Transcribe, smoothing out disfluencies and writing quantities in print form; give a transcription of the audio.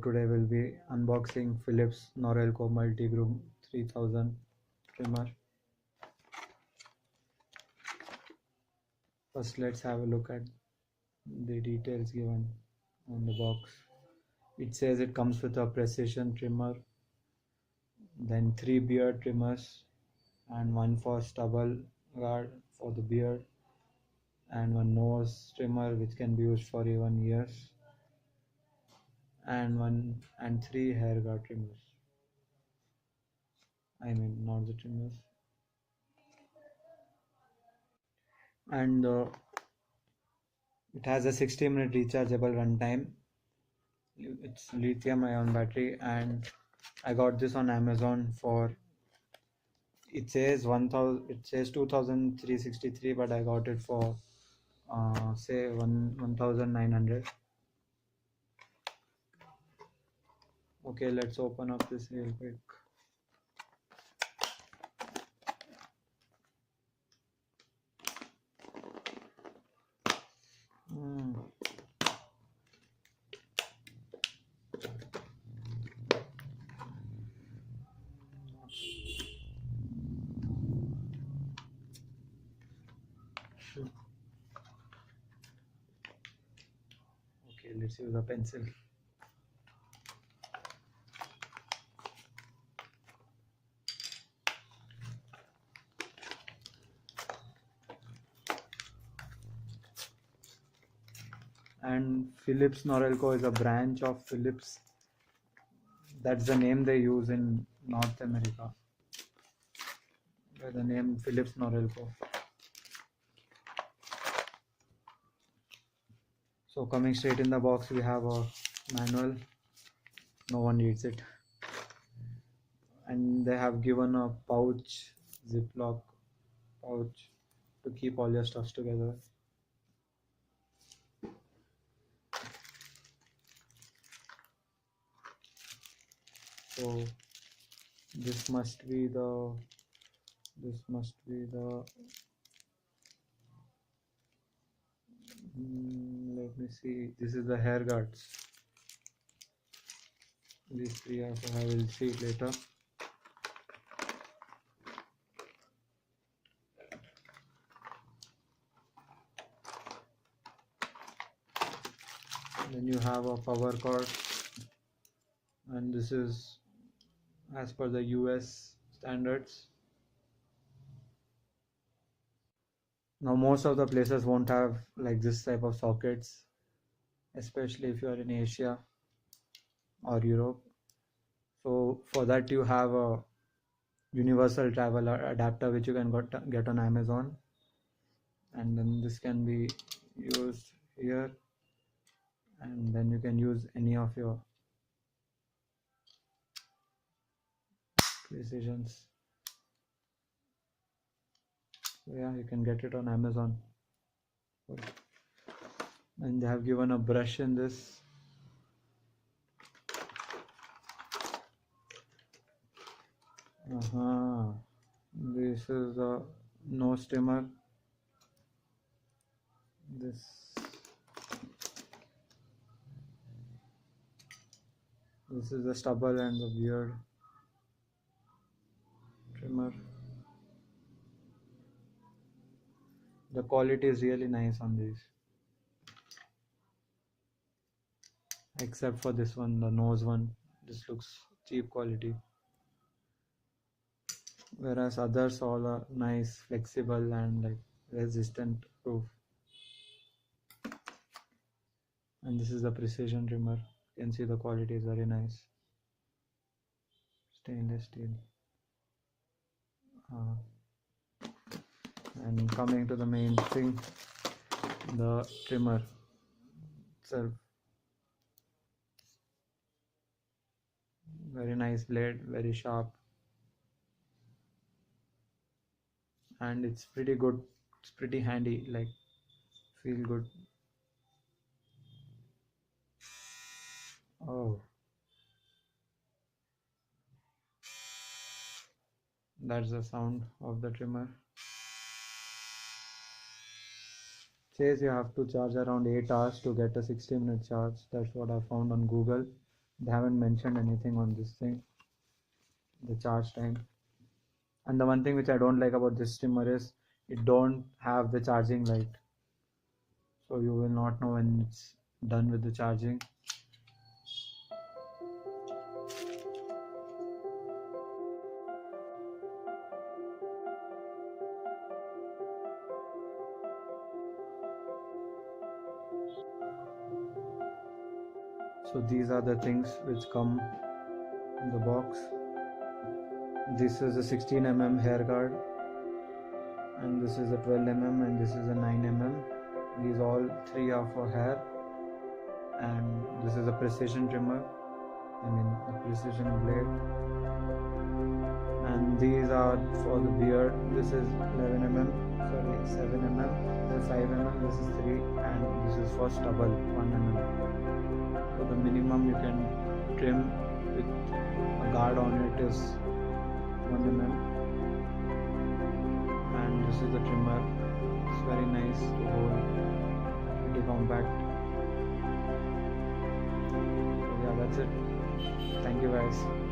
today we'll be unboxing Philips Norelco multigroom 3000 trimmer. First, let's have a look at the details given on the box. It says it comes with a precision trimmer, then 3 beard trimmers, and one for stubble guard for the beard, and one nose trimmer which can be used for even years, and 3 hair guard trimmers. I mean, not the trimmers. And it has a 60-minute rechargeable runtime. It's lithium-ion battery, and I got this on Amazon for, it says 1000, it says 2363, but I got it for say 1900. Okay, let's open up this real quick. Okay, let's use a pencil. And Philips Norelco is a branch of Philips. That's the name they use in North America, by the name Philips Norelco. So coming straight in the box, we have a manual. No one reads it. And they have given a pouch, Ziploc pouch, to keep all your stuffs together. So this must be the let me see, this is the hair guards. These three I will see it later. Then you have a power cord, and this is as per the US standards. Now most of the places won't have like this type of sockets, especially if you are in Asia or Europe. So for that you have a universal travel adapter which you can get on Amazon, and then this can be used here, and then you can use any of your precisions. So yeah, you can get it on Amazon. And they have given a brush in this. This is a nose trimmer. This is the stubble and the beard trimmer. The quality is really nice on these, except for this one, the nose one. This looks cheap quality, whereas others all are nice, flexible, and like resistant proof. And this is the precision trimmer. You can see the quality is very nice, stainless steel. And coming to the main thing, the trimmer itself. Very nice blade, very sharp, and it's pretty good. It's pretty handy, like feel good. Oh, that's the sound of the trimmer. Says you have to charge around 8 hours to get a 60-minute charge. That's what I found on Google. They haven't mentioned anything on this thing, the charge time. And the one thing which I don't like about this trimmer is it don't have the charging light, so you will not know when it's done with the charging. So these are the things which come in the box. This is a 16 mm hair guard, and this is a 12 mm, and this is a 9 mm. These all three are for hair, and this is a precision trimmer, I mean a precision blade, and these are for the beard. This is 11 mm, sorry 7 mm, this is 5 mm, this is 3, and this is for stubble 1 mm. So the minimum you can trim with a guard on it is 1 mm, and this is the trimmer. It's very nice to hold, pretty compact. So yeah, that's it. Thank you guys.